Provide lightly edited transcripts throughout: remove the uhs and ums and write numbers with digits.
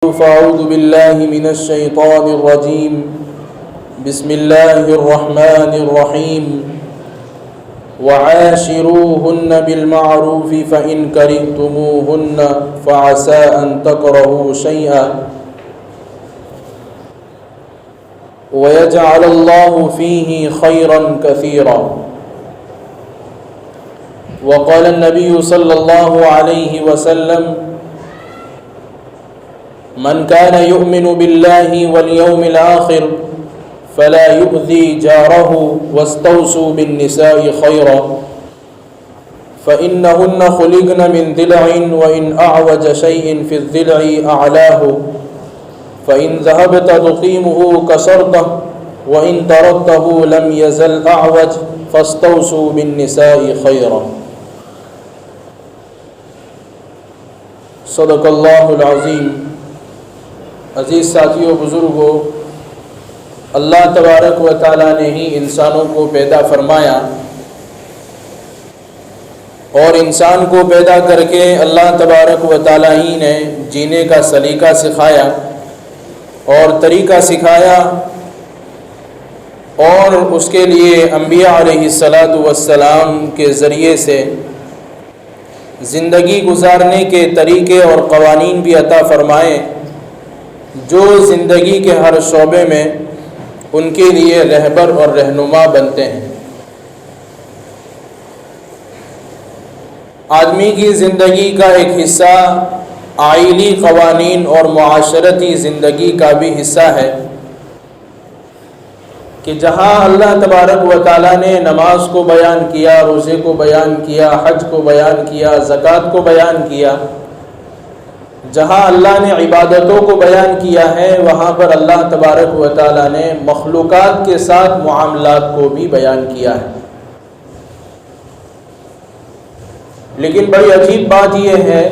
فأعوذ بالله من الشيطان الرجيم بسم الله الرحمن الرحيم وعاشروهن بالمعروف فإن كرهتموهن فعسى أن تكرهوا شيئا ويجعل الله فيه خيرا كثيرا وقال النبي صلى الله عليه وسلم من كان يؤمن بالله واليوم الآخر فلا يؤذي جاره واستوصوا بالنساء خيرا فإنهن خلقن من ضلع وإن أعوج شيء في الضلع أعلاه فإن ذهبت تقيمه كسرته وإن تركته لم يزل أعوج فاستوصوا بالنساء خيرا صدق اللہ العظیم۔ عزیز ساتھیوں، بزرگوں، اللہ تبارک و تعالیٰ نے ہی انسانوں کو پیدا فرمایا اور انسان کو پیدا کر کے اللہ تبارک و تعالیٰ ہی نے جینے کا سلیقہ سکھایا اور طریقہ سکھایا، اور اس کے لیے انبیاء علیہ السلام کے ذریعے سے زندگی گزارنے کے طریقے اور قوانین بھی عطا فرمائے جو زندگی کے ہر شعبے میں ان کے لیے رہبر اور رہنما بنتے ہیں۔ آدمی کی زندگی کا ایک حصہ آئلی قوانین اور معاشرتی زندگی کا بھی حصہ ہے کہ جہاں اللہ تبارک و تعالیٰ نے نماز کو بیان کیا، روزے کو بیان کیا، حج کو بیان کیا، زکوٰۃ کو بیان کیا، جہاں اللہ نے عبادتوں کو بیان کیا ہے، وہاں پر اللہ تبارک و تعالیٰ نے مخلوقات کے ساتھ معاملات کو بھی بیان کیا ہے۔ لیکن بڑی عجیب بات یہ ہے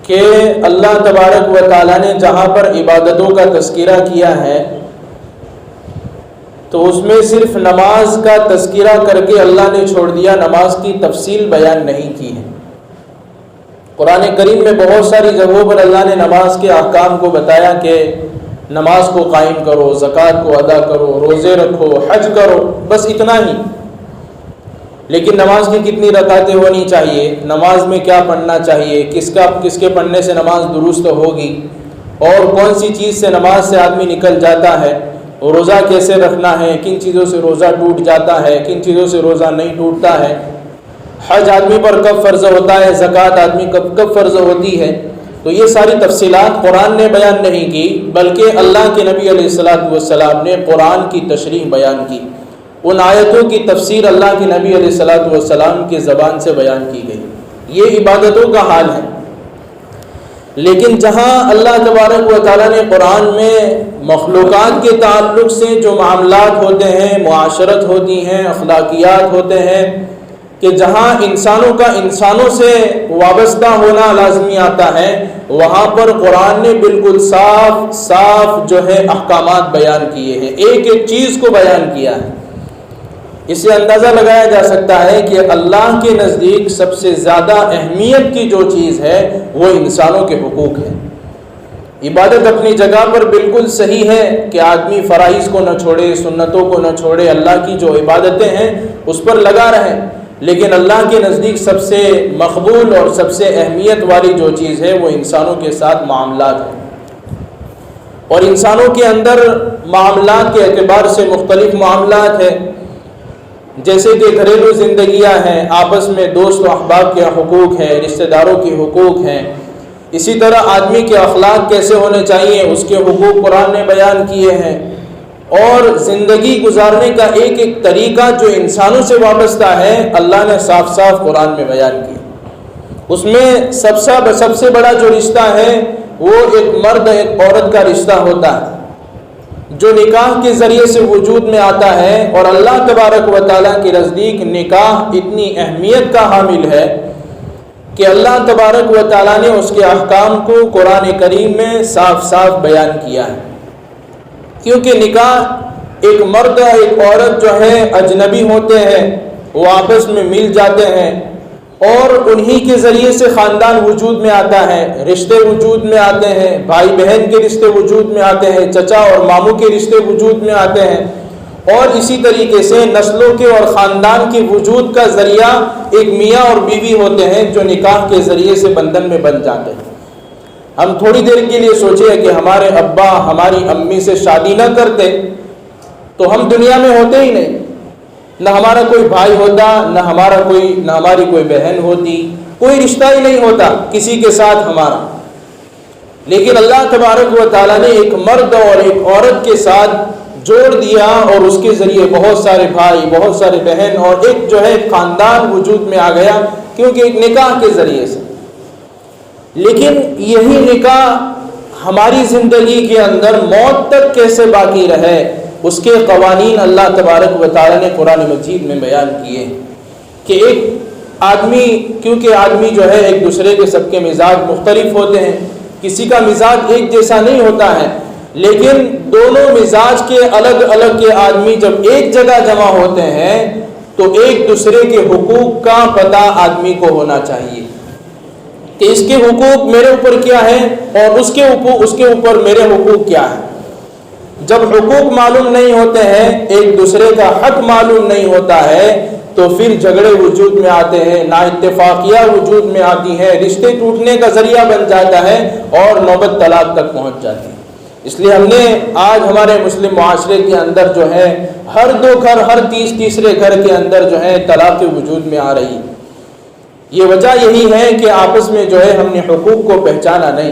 کہ اللہ تبارک و تعالیٰ نے جہاں پر عبادتوں کا تذکرہ کیا ہے تو اس میں صرف نماز کا تذکرہ کر کے اللہ نے چھوڑ دیا، نماز کی تفصیل بیان نہیں کی ہے۔ قرآن کریم میں بہت ساری جگہوں پر اللہ نے نماز کے احکام کو بتایا کہ نماز کو قائم کرو، زکوٰۃ کو ادا کرو، روزے رکھو، حج کرو، بس اتنا ہی۔ لیکن نماز کی کتنی رکعتیں ہونی چاہیے، نماز میں کیا پڑھنا چاہیے، کس کے پڑھنے سے نماز درست ہوگی، اور کون سی چیز سے نماز سے آدمی نکل جاتا ہے، روزہ کیسے رکھنا ہے، کن چیزوں سے روزہ ٹوٹ جاتا ہے، کن چیزوں سے روزہ نہیں ٹوٹتا ہے، حج آدمی پر کب فرض ہوتا ہے، زکوٰۃ آدمی کب فرض ہوتی ہے۔ تو یہ ساری تفصیلات قرآن نے بیان نہیں کی، بلکہ اللہ کے نبی علیہ السلام نے قرآن کی تشریح بیان کی۔ ان آیتوں کی تفسیر اللہ کے نبی علیہ السلام کی زبان سے بیان کی گئی۔ یہ عبادتوں کا حال ہے۔ لیکن جہاں اللہ تبارک و تعالیٰ نے قرآن میں مخلوقات کے تعلق سے جو معاملات ہوتے ہیں، معاشرت ہوتی ہیں، اخلاقیات ہوتے ہیں، کہ جہاں انسانوں کا انسانوں سے وابستہ ہونا لازمی آتا ہے، وہاں پر قرآن نے بالکل صاف جو ہے احکامات بیان کیے ہیں، ایک ایک چیز کو بیان کیا ہے۔ اس سے اندازہ لگایا جا سکتا ہے کہ اللہ کے نزدیک سب سے زیادہ اہمیت کی جو چیز ہے وہ انسانوں کے حقوق ہے۔ عبادت اپنی جگہ پر بالکل صحیح ہے کہ آدمی فرائض کو نہ چھوڑے، سنتوں کو نہ چھوڑے، اللہ کی جو عبادتیں ہیں اس پر لگا رہے، لیکن اللہ کے نزدیک سب سے مقبول اور سب سے اہمیت والی جو چیز ہے وہ انسانوں کے ساتھ معاملات ہیں۔ اور انسانوں کے اندر معاملات کے اعتبار سے مختلف معاملات ہیں، جیسے کہ گھریلو زندگیاں ہیں، آپس میں دوست و احباب کے حقوق ہیں، رشتہ داروں کے حقوق ہیں، اسی طرح آدمی کے اخلاق کیسے ہونے چاہیے اس کے حقوق قرآن نے بیان کیے ہیں، اور زندگی گزارنے کا ایک ایک طریقہ جو انسانوں سے وابستہ ہے اللہ نے صاف قرآن میں بیان کیا۔ اس میں سب سے بڑا جو رشتہ ہے وہ ایک مرد ایک عورت کا رشتہ ہوتا ہے جو نکاح کے ذریعے سے وجود میں آتا ہے، اور اللہ تبارک و تعالیٰ کے نزدیک نکاح اتنی اہمیت کا حامل ہے کہ اللہ تبارک و تعالیٰ نے اس کے احکام کو قرآن کریم میں صاف بیان کیا ہے۔ کیونکہ نکاح ایک مرد ایک عورت جو ہے اجنبی ہوتے ہیں، وہ آپس میں مل جاتے ہیں، اور انہی کے ذریعے سے خاندان وجود میں آتا ہے، رشتے وجود میں آتے ہیں، بھائی بہن کے رشتے وجود میں آتے ہیں، چچا اور ماموں کے رشتے وجود میں آتے ہیں، اور اسی طریقے سے نسلوں کے اور خاندان کے وجود کا ذریعہ ایک میاں اور بیوی ہوتے ہیں جو نکاح کے ذریعے سے بندھن میں بن جاتے ہیں۔ ہم تھوڑی دیر کے لیے سوچیں کہ ہمارے ابا ہماری امی سے شادی نہ کرتے تو ہم دنیا میں ہوتے ہی نہیں، نہ ہمارا کوئی بھائی ہوتا، نہ ہماری کوئی بہن ہوتی، کوئی رشتہ ہی نہیں ہوتا کسی کے ساتھ ہمارا۔ لیکن اللہ تبارک و تعالیٰ نے ایک مرد اور ایک عورت کے ساتھ جوڑ دیا اور اس کے ذریعے بہت سارے بھائی، بہت سارے بہن اور ایک جو ہے خاندان وجود میں آ گیا، کیونکہ ایک نکاح کے ذریعے سے۔ لیکن یہی نکاح ہماری زندگی کے اندر موت تک کیسے باقی رہے، اس کے قوانین اللہ تبارک و تعالیٰ نے قرآن مجید میں بیان کیے کہ ایک آدمی، کیونکہ آدمی جو ہے ایک دوسرے کے سب کے مزاج مختلف ہوتے ہیں، کسی کا مزاج ایک جیسا نہیں ہوتا ہے، لیکن دونوں مزاج کے الگ الگ کے آدمی جب ایک جگہ جمع ہوتے ہیں تو ایک دوسرے کے حقوق کا پتہ آدمی کو ہونا چاہیے کہ اس کے حقوق میرے اوپر کیا ہے اور اس کے اوپر میرے حقوق کیا ہے۔ جب حقوق معلوم نہیں ہوتے ہیں، ایک دوسرے کا حق معلوم نہیں ہوتا ہے، تو پھر جھگڑے وجود میں آتے ہیں، نا اتفاقیہ وجود میں آتی ہے، رشتے ٹوٹنے کا ذریعہ بن جاتا ہے اور نوبت طلاق تک پہنچ جاتی ہے۔ اس لیے ہم نے آج ہمارے مسلم معاشرے کے اندر جو ہے ہر 2 گھر، ہر تیسرے گھر کے اندر جو ہے طلاق وجود میں آ رہی ہے۔ یہ وجہ یہی ہے کہ آپس میں جو ہے ہم نے حقوق کو پہچانا نہیں۔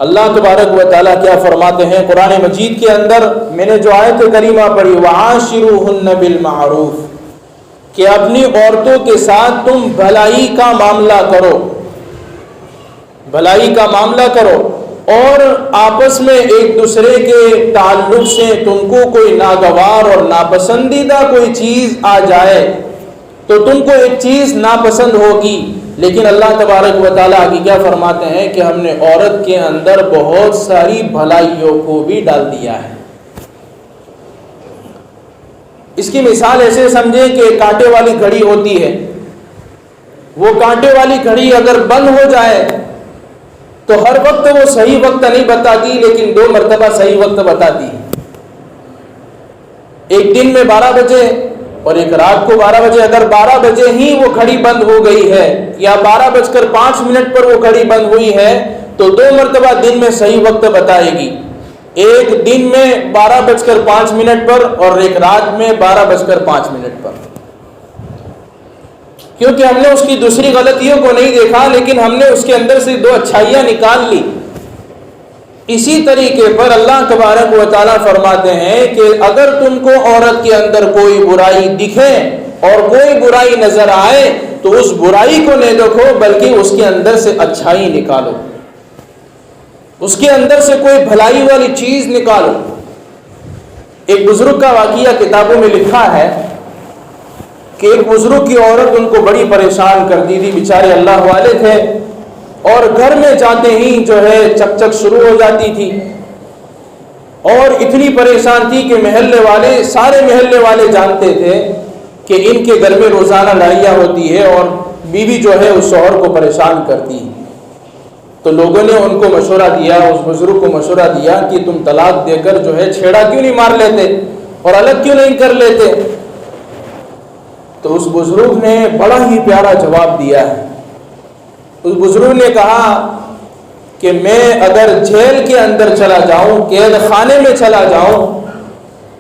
اللہ تبارک و تعالیٰ کیا فرماتے ہیں قرآن مجید کے اندر، میں نے جو آیت کریمہ پڑھی وَعَاشِرُوهُنَّ بِالْمَعْرُوفِ، کہ اپنی عورتوں کے ساتھ تم بھلائی کا معاملہ کرو، بھلائی کا معاملہ کرو، اور آپس میں ایک دوسرے کے تعلق سے تم کو کوئی ناگوار اور ناپسندیدہ کوئی چیز آ جائے تو تم کو ایک چیز ناپسند ہوگی، لیکن اللہ تبارک و تعالیٰ کی کیا فرماتے ہیں کہ ہم نے عورت کے اندر بہت ساری بھلائیوں کو بھی ڈال دیا ہے۔ اس کی مثال ایسے سمجھیں کہ کانٹے والی گھڑی ہوتی ہے، وہ کانٹے والی گھڑی اگر بند ہو جائے تو ہر وقت وہ صحیح وقت نہیں بتاتی، لیکن 2 مرتبہ صحیح وقت بتاتی ہے، ایک دن میں 12 بجے اور ایک رات کو 12 بجے۔ اگر 12 بجے ہی وہ گھڑی بند ہو گئی ہے یا 12:05 پر وہ گھڑی بند ہوئی ہے تو 2 مرتبہ دن میں صحیح وقت بتائے گی، ایک دن میں 12:05 پر اور ایک رات میں 12:05 پر، کیونکہ ہم نے اس کی دوسری غلطیوں کو نہیں دیکھا، لیکن ہم نے اس کے اندر سے 2 اچھائیاں نکال لی۔ اسی طریقے پر اللہ تبارک و تعالیٰ فرماتے ہیں کہ اگر تم کو عورت کے اندر کوئی برائی دکھے اور کوئی برائی نظر آئے تو اس برائی کو نہ دیکھو بلکہ اس کے اندر سے اچھائی نکالو، اس کے اندر سے کوئی بھلائی والی چیز نکالو۔ ایک بزرگ کا واقعہ کتابوں میں لکھا ہے کہ ایک بزرگ کی عورت ان کو بڑی پریشان کرتی تھی، بیچارے اللہ والے تھے، اور گھر میں جاتے ہی جو ہے چک چک شروع ہو جاتی تھی، اور اتنی پریشان تھی کہ سارے محلے والے جانتے تھے کہ ان کے گھر میں روزانہ لڑائیاں ہوتی ہے اور بیوی جو ہے اس شوہر کو پریشان کرتی ہے۔ تو لوگوں نے ان کو مشورہ دیا، اس بزرگ کو مشورہ دیا کہ تم طلاق دے کر جو ہے چھیڑا کیوں نہیں مار لیتے اور الگ کیوں نہیں کر لیتے؟ تو اس بزرگ نے بڑا ہی پیارا جواب دیا ہے۔ اس بزرگ نے کہا کہ میں اگر جیل کے اندر چلا جاؤں، قید خانے میں چلا جاؤں،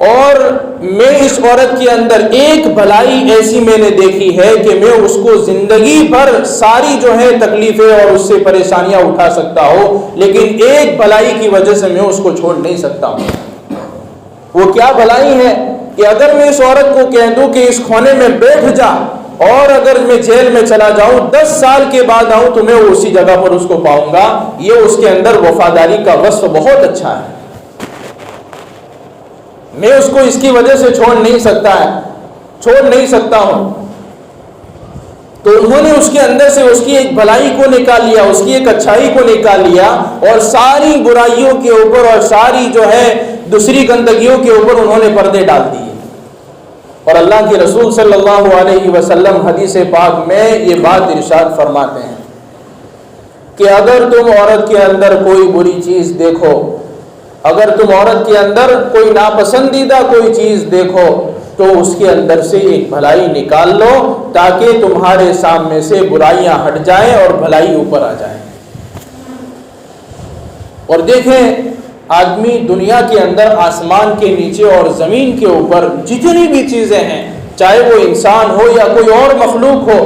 اور میں اس عورت کے اندر ایک بھلائی ایسی میں نے دیکھی ہے کہ میں اس کو زندگی بھر ساری جو ہے تکلیفیں اور اس سے پریشانیاں اٹھا سکتا ہوں، لیکن ایک بھلائی کی وجہ سے میں اس کو چھوڑ نہیں سکتا ہوں۔ وہ کیا بھلائی ہے کہ اگر میں اس عورت کو کہہ دوں کہ اس کونے میں بیٹھ جا، اور اگر میں جیل میں چلا جاؤں 10 سال کے بعد آؤں تو میں اسی جگہ پر اس کو پاؤں گا، یہ اس کے اندر وفاداری کا وصف بہت اچھا ہے، میں اس کو اس کی وجہ سے چھوڑ نہیں سکتا ہوں۔ تو انہوں نے اس کے اندر سے اس کی ایک بھلائی کو نکال لیا، اس کی ایک اچھائی کو نکال لیا، اور ساری برائیوں کے اوپر اور ساری جو ہے دوسری گندگیوں کے اوپر انہوں نے پردے ڈال دیے، اور اللہ کے رسول صلی اللہ علیہ وسلم حدیث پاک میں یہ بات ارشاد فرماتے ہیں کہ اگر تم عورت کے اندر کوئی بری چیز دیکھو، اگر تم عورت کے اندر کوئی ناپسندیدہ کوئی چیز دیکھو تو اس کے اندر سے ایک بھلائی نکال لو تاکہ تمہارے سامنے سے برائیاں ہٹ جائیں اور بھلائی اوپر آ جائے۔ اور دیکھیں آدمی دنیا کے اندر آسمان کے نیچے اور زمین کے اوپر جتنی بھی چیزیں ہیں، چاہے وہ انسان ہو یا کوئی اور مخلوق ہو،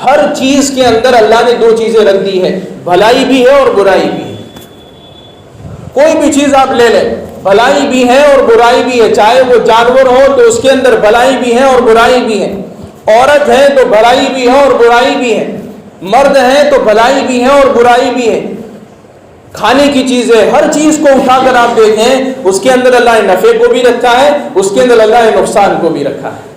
ہر چیز کے اندر اللہ نے دو چیزیں رکھ دی ہے، بھلائی بھی ہے اور برائی بھی ہے۔ کوئی بھی چیز آپ لے لیں، بھلائی بھی ہے اور برائی بھی ہے، چاہے وہ جانور ہو تو اس کے اندر بھلائی بھی ہے اور برائی بھی ہے، عورت ہے تو بھلائی بھی ہے اور برائی بھی ہے، مرد ہے تو بھلائی بھی ہے اور برائی بھی ہے، کھانے کی چیزیں، ہر چیز کو اٹھا کر آپ دیکھیں اس کے اندر اللہ نے نفع کو بھی رکھا ہے، اس کے اندر اللہ نے نقصان کو بھی رکھا ہے۔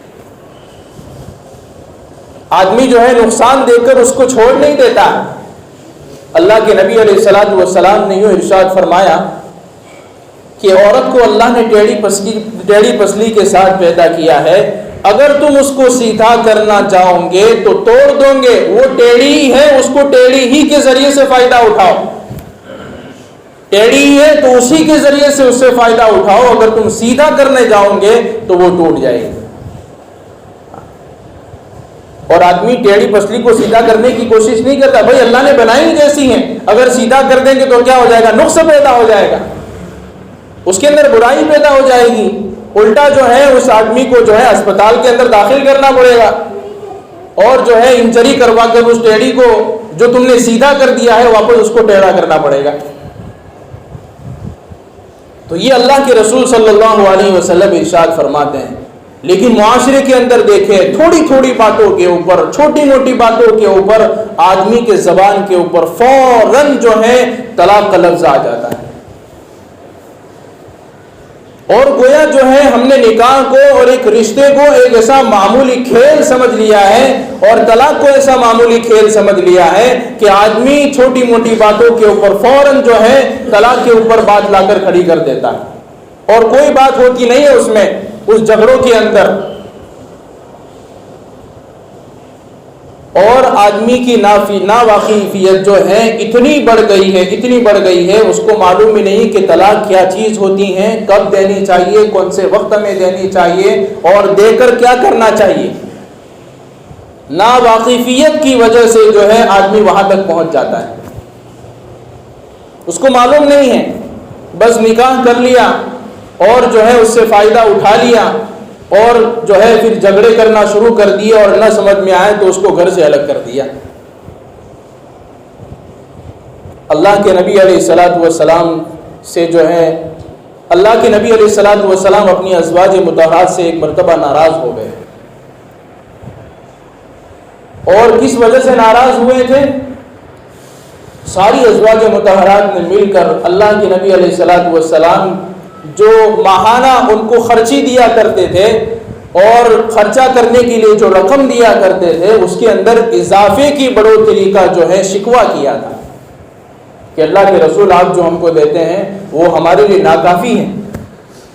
آدمی جو ہے نقصان دیکھ کر اس کو چھوڑ نہیں دیتا۔ اللہ کے نبی علیہ الصلوۃ والسلام نے یوں ارشاد فرمایا کہ عورت کو اللہ نے ٹیڑھی پسلی کے ساتھ پیدا کیا ہے، اگر تم اس کو سیدھا کرنا چاہو گے تو توڑ دو گے، وہ ٹیڑھی ہے اس کو ٹیڑھی ہی کے ذریعے سے فائدہ اٹھاؤ، ٹیڑھی ہے تو اسی کے ذریعے سے اس سے فائدہ اٹھاؤ، اگر تم سیدھا کرنے جاؤ گے تو وہ ٹوٹ جائے گی۔ اور آدمی ٹیڑھی پسلی کو سیدھا کرنے کی کوشش نہیں کرتا، بھائی اللہ نے بنائی جیسی ہیں، اگر سیدھا کر دیں گے تو کیا ہو جائے گا، نقص پیدا ہو جائے گا، اس کے اندر برائی پیدا ہو جائے گی، الٹا جو ہے اس آدمی کو جو ہے اسپتال کے اندر داخل کرنا پڑے گا اور جو ہے انجری کروا کر اس ٹیڑھی کو جو تم نے سیدھا کر دیا ہے واپس اس کو ٹیڑھا کرنا پڑے گا۔ تو یہ اللہ کے رسول صلی اللہ علیہ وسلم ارشاد فرماتے ہیں۔ لیکن معاشرے کے اندر دیکھیں تھوڑی تھوڑی باتوں کے اوپر، چھوٹی موٹی باتوں کے اوپر آدمی کے زبان کے اوپر فوراً جو ہے طلاق کا لفظ آ جاتا ہے، اور گویا جو ہے ہم نے نکاح کو اور ایک رشتے کو ایک ایسا معمولی کھیل سمجھ لیا ہے اور طلاق کو ایسا معمولی کھیل سمجھ لیا ہے کہ آدمی چھوٹی موٹی باتوں کے اوپر فوراً جو ہے طلاق کے اوپر بات لا کر کھڑی کر دیتا ہے، اور کوئی بات ہوتی نہیں ہے اس میں، اس جھگڑوں کے اندر، اور آدمی کی ناواقفیت جو ہے اتنی بڑھ گئی ہے اس کو معلوم ہی نہیں کہ طلاق کیا چیز ہوتی ہے، کب دینی چاہیے، کون سے وقت میں دینی چاہیے اور دے کر کیا کرنا چاہیے۔ ناواقفیت کی وجہ سے جو ہے آدمی وہاں تک پہنچ جاتا ہے، اس کو معلوم نہیں ہے، بس نکاح کر لیا اور جو ہے اس سے فائدہ اٹھا لیا اور جو ہے پھر جھگڑے کرنا شروع کر دیے، اور نہ سمجھ میں آئے تو اس کو گھر سے الگ کر دیا۔ اللہ کے نبی علیہ الصلوۃ والسلام سے جو ہے اللہ کے نبی علیہ الصلوۃ والسلام اپنی ازواج مطہرات سے ایک مرتبہ ناراض ہو گئے، اور کس وجہ سے ناراض ہوئے تھے؟ ساری ازواج مطہرات نے مل کر اللہ کے نبی علیہ الصلوۃ والسلام جو ماہانہ ان کو خرچی دیا کرتے تھے اور خرچہ کرنے کے لیے جو رقم دیا کرتے تھے اس کے اندر اضافے کی بڑھوتری کا جو ہے شکوہ کیا تھا کہ اللہ کے رسول آپ جو ہم کو دیتے ہیں وہ ہمارے لیے ناکافی ہیں۔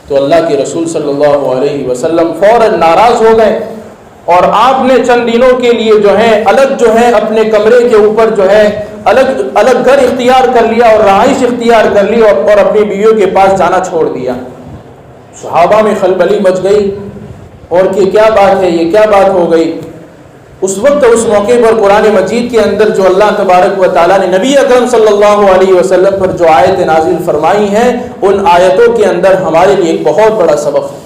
تو اللہ کے رسول صلی اللہ علیہ وسلم فوراً ناراض ہو گئے، اور آپ نے چند دنوں کے لیے جو ہے الگ جو ہے اپنے کمرے کے اوپر جو ہے الگ گھر اختیار کر لیا اور رہائش اختیار کر لی اور اپنی بیویوں کے پاس جانا چھوڑ دیا۔ صحابہ میں خلبلی مچ گئی اور کہ کیا بات ہے، یہ کیا بات ہو گئی؟ اس وقت اس موقع پر قرآن مجید کے اندر جو اللہ تبارک و تعالیٰ نے نبی اکرم صلی اللہ علیہ وسلم پر جو آیت نازل فرمائی ہیں ان آیتوں کے اندر ہمارے لیے ایک بہت بڑا سبق ہے۔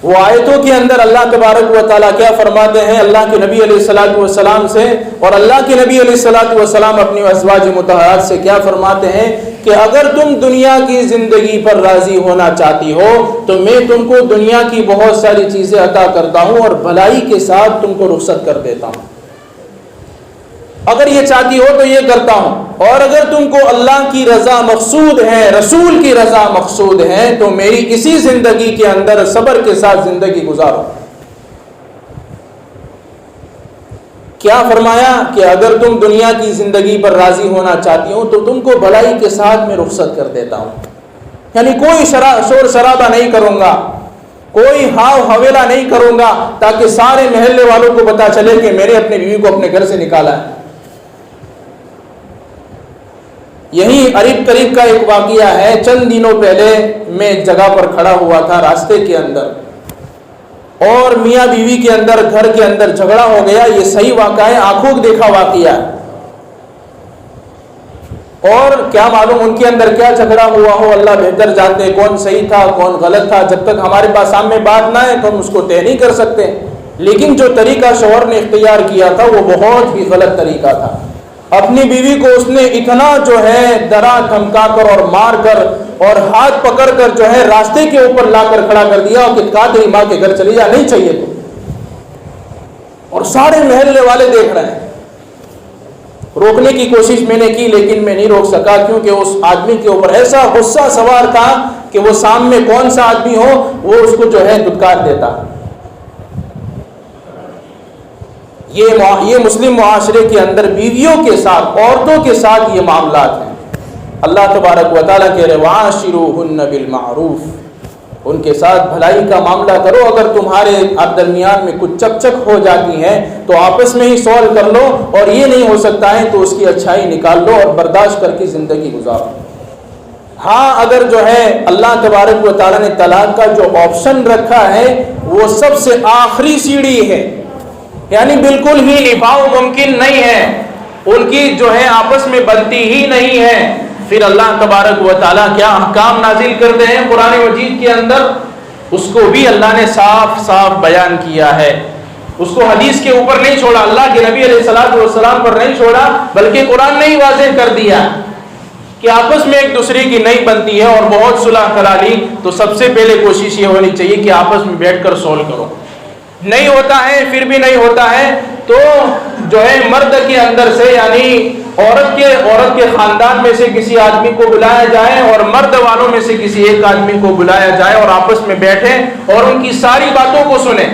وہ آیتوں کے اندر اللہ تبارک و تعالیٰ کیا فرماتے ہیں اللہ کے نبی علیہ الصلوۃ والسلام سے، اور اللہ کے نبی علیہ الصلوۃ والسلام اپنی ازواج مطہرات سے کیا فرماتے ہیں کہ اگر تم دنیا کی زندگی پر راضی ہونا چاہتی ہو تو میں تم کو دنیا کی بہت ساری چیزیں عطا کرتا ہوں اور بھلائی کے ساتھ تم کو رخصت کر دیتا ہوں، اگر یہ چاہتی ہو تو یہ کرتا ہوں، اور اگر تم کو اللہ کی رضا مقصود ہے، رسول کی رضا مقصود ہے تو میری اسی زندگی کے اندر صبر کے ساتھ زندگی گزارو۔ کیا فرمایا کہ اگر تم دنیا کی زندگی پر راضی ہونا چاہتی ہو تو تم کو بھلائی کے ساتھ میں رخصت کر دیتا ہوں، یعنی کوئی شور شرابہ نہیں کروں گا، کوئی ہاؤ حویلا نہیں کروں گا تاکہ سارے محلے والوں کو پتا چلے کہ میں نے اپنی بیوی کو اپنے گھر سے نکالا ہے۔ یہی قریب قریب کا ایک واقعہ ہے۔ چند دنوں پہلے میں ایک جگہ پر کھڑا ہوا تھا راستے کے اندر، اور میاں بیوی کے اندر گھر کے اندر جھگڑا ہو گیا۔ یہ صحیح واقعہ ہے، آنکھوں دیکھا واقعہ ہے، اور کیا معلوم ان کے اندر کیا جھگڑا ہوا ہو، اللہ بہتر جانتے ہیں کون صحیح تھا کون غلط تھا۔ جب تک ہمارے پاس سامنے بات نہ ہے تو ہم اس کو طے نہیں کر سکتے، لیکن جو طریقہ شوہر نے اختیار کیا تھا وہ بہت ہی غلط طریقہ تھا۔ اپنی بیوی کو اس نے اتنا جو ہے ڈرا دھمکا کر اور مار کر اور ہاتھ پکڑ کر جو ہے راستے کے اوپر لا کر کھڑا کر دیا کہ تیری ماں کے گھر چلی جا، نہیں چاہیے تو۔ اور سارے محلے والے دیکھ رہے ہیں۔ روکنے کی کوشش میں نے کی لیکن میں نہیں روک سکا، کیونکہ اس آدمی کے اوپر ایسا غصہ سوار تھا کہ وہ سامنے کون سا آدمی ہو وہ اس کو جو ہے دھتکار دیتا۔ یہ مسلم معاشرے کے اندر بیویوں کے ساتھ، عورتوں کے ساتھ یہ معاملات ہیں۔ اللہ تبارک و تعالیٰ کہہ رہے وَعَاشِرُوهُنَّ بِالْمَعْرُوفِ، ان کے ساتھ بھلائی کا معاملہ کرو۔ اگر تمہارے درمیان میں کچھ چک چک ہو جاتی ہے تو آپس میں ہی سولو کر لو، اور یہ نہیں ہو سکتا ہے تو اس کی اچھائی نکال لو اور برداشت کر کے زندگی گزارو۔ ہاں اگر جو ہے اللہ تبارک و تعالیٰ نے طلاق کا جو آپشن رکھا ہے وہ سب سے آخری سیڑھی ہے، یعنی بالکل ہی نبھاؤ ممکن نہیں ہے، ان کی جو ہے آپس میں بنتی ہی نہیں ہے، پھر اللہ تبارک و تعالیٰ کیا احکام نازل کرتے ہیں قرآن مجید کے اندر، اس کو بھی اللہ نے صاف صاف بیان کیا ہے۔ اس کو حدیث کے اوپر نہیں چھوڑا، اللہ کے نبی علیہ الصلوۃ والسلام پر نہیں چھوڑا، بلکہ قرآن نے ہی واضح کر دیا کہ آپس میں ایک دوسرے کی نہیں بنتی ہے اور بہت صلح کرا لی تو سب سے پہلے کوشش یہ ہونی چاہیے کہ آپس میں بیٹھ کر سولو کرو۔ نہیں ہوتا ہے، پھر بھی نہیں ہوتا ہے تو جو ہے مرد کے اندر سے یعنی عورت کے خاندان میں سے کسی آدمی کو بلایا جائے اور مرد والوں میں سے کسی ایک آدمی کو بلایا جائے اور آپس میں بیٹھیں اور ان کی ساری باتوں کو سنیں۔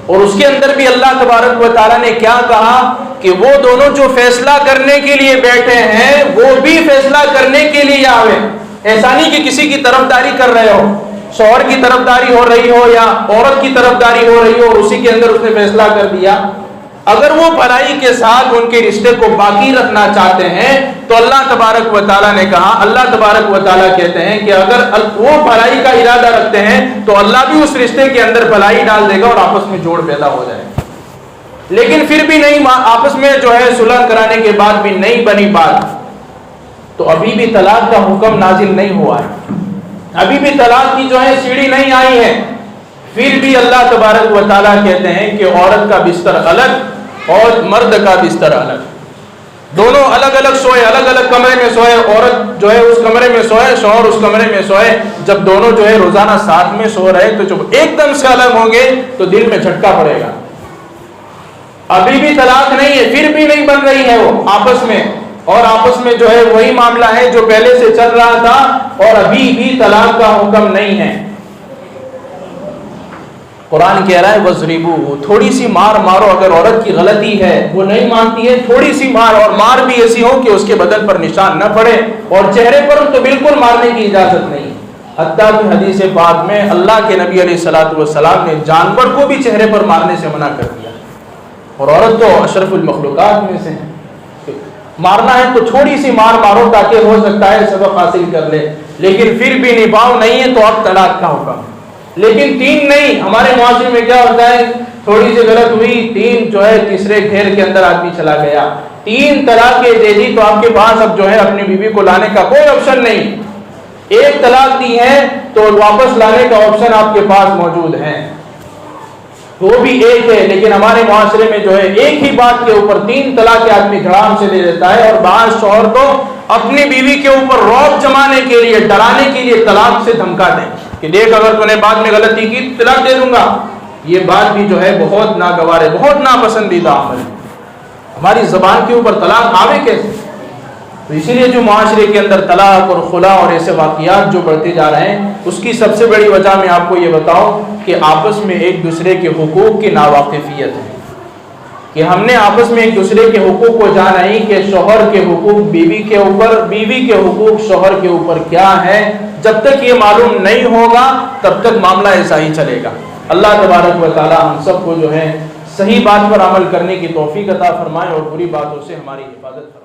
اور اس کے اندر بھی اللہ تبارک و تعالیٰ نے کیا کہا کہ وہ دونوں جو فیصلہ کرنے کے لیے بیٹھے ہیں وہ بھی فیصلہ کرنے کے لیے آوے۔ ایسا نہیں کہ کسی کی طرفداری کر رہے ہو، شوہر کی طرفداری ہو رہی ہو یا عورت کی طرفداری ہو رہی ہو اور اسی کے اندر اس نے فیصلہ کر دیا۔ اگر وہ بھلائی کے ساتھ ان کے رشتے کو باقی رکھنا چاہتے ہیں تو اللہ تبارک و تعالیٰ نے کہا، اللہ تبارک و تعالیٰ کہتے ہیں کہ اگر وہ بھلائی کا ارادہ رکھتے ہیں تو اللہ بھی اس رشتے کے اندر بھلائی ڈال دے گا اور آپس میں جوڑ پیدا ہو جائے گا۔ لیکن پھر بھی نہیں، آپس میں جو ہے صلح کرانے کے بعد بھی نہیں بنی بات تو ابھی بھی طلاق کا حکم نازل نہیں ہوا ہے، ابھی بھی طلاق کی جو ہے سیڑھی نہیں آئی ہے، پھر بھی اللہ تبارک و تعالیٰ کہتے ہیں کہ عورت کا بستر الگ اور مرد کا بستر الگ، دونوں الگ الگ سوئے، الگ الگ کمرے میں سوئے، عورت جو ہے اس کمرے میں سوئے، شوہر اس کمرے میں سوئے۔ جب دونوں جو ہے روزانہ ساتھ میں سو رہے تو جب ایک دم سے الگ ہوں گے تو دل میں جھٹکا پڑے گا۔ ابھی بھی طلاق نہیں ہے، پھر بھی نہیں بن رہی ہے وہ آپس میں، اور آپس میں جو ہے وہی معاملہ ہے جو پہلے سے چل رہا تھا اور ابھی بھی طلاق کا حکم نہیں ہے۔ قرآن کہہ رہا ہے وَضْرِبُوهُ، تھوڑی سی مار مارو۔ اگر عورت کی غلطی ہے، وہ نہیں مانتی ہے، تھوڑی سی مار، اور مار بھی ایسی ہو کہ اس کے بدن پر نشان نہ پڑے، اور چہرے پر تو بالکل مارنے کی اجازت نہیں۔ حتیٰ کہ حدیث پاک میں اللہ کے نبی علیہ الصلوۃ والسلام نے جانور کو بھی چہرے پر مارنے سے منع کر دیا، اور عورت تو اشرف المخلوقات میں سے ہے۔ مارنا ہے تو تھوڑی سی مار مارو تاکہ ہو سکتا ہے سبق حاصل کر لے، لیکن پھر بھی نبھاؤ نہیں ہے تو اب طلاق کا حکم۔ لیکن تین نہیں، ہمارے معاشرے میں کیا ہوتا ہے، تھوڑی سی غلط ہوئی، تین جو ہے تیسرے گھیر کے اندر آدمی چلا گیا، تین طلاقیں دے دی تو آپ کے پاس اب جو ہے اپنی بیوی کو لانے کا کوئی آپشن نہیں۔ ایک طلاق دی ہے تو واپس لانے کا آپشن آپ کے پاس موجود ہے، وہ بھی ایک ہے۔ لیکن ہمارے معاشرے میں جو ہے ایک ہی بات کے اوپر تین طلاق آدمی دھڑام سے دے دیتا ہے، اور بعض شوہر تو اپنی بیوی کے اوپر رعب جمانے کے لیے، ڈرانے کے لیے طلاق سے دھمکا دیں کہ دیکھ اگر تو نے بعد میں غلطی کی تو طلاق دے دوں گا۔ یہ بات بھی جو ہے بہت ناگوار ہے، بہت ناپسندیدہ عمل ہے۔ ہماری زبان کے اوپر طلاق آوے کیسے؟ تو اسی لیے جو معاشرے کے اندر طلاق اور خلا اور ایسے واقعات جو بڑھتے جا رہے ہیں، اس کی سب سے بڑی وجہ میں آپ کو یہ بتاؤں کہ آپس میں ایک دوسرے کے حقوق کی ناواقفیت ہے۔ کہ ہم نے آپس میں ایک دوسرے کے حقوق کو جانا ہی کہ شوہر کے حقوق بیوی کے اوپر، بیوی کے حقوق شوہر کے اوپر کیا ہے، جب تک یہ معلوم نہیں ہوگا تب تک معاملہ ایسا ہی چلے گا۔ اللہ تبارک و تعالی ہم سب کو جو ہے صحیح بات پر عمل کرنے کی توفیق عطا فرمائے اور بری باتوں سے ہماری حفاظت فرمائے۔